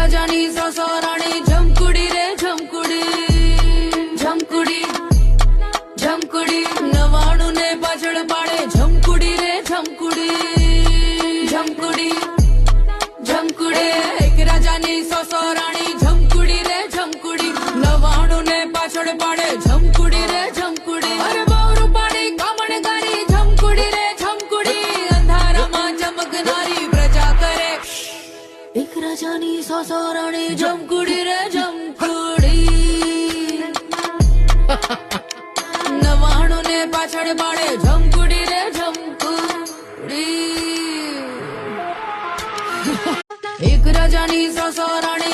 રાજાની સસરાણી જમકુડી રે જમકુડી જમકુડી જમકુડી 99 ને પાછળ પાડે જમકુડી રે જમકુડી જમકુડી જમકુડી એક રાજાની સસરાણી જમકુડી રે જમકુડી 99 ને પાછળ પાડે જમકુડી રે જમકુડી અરે બહુ રૂપાળી કામણગારી જમકુડી રે જમકુડી અંધારામાં ચમકનારી પ્રજા કરે એક રાજાની સસરાણી જમકુડી રે જમકુડી 99 ને પાછળ પાડે જમકુડી રે જમકુડી એક રાજાની સસરાણી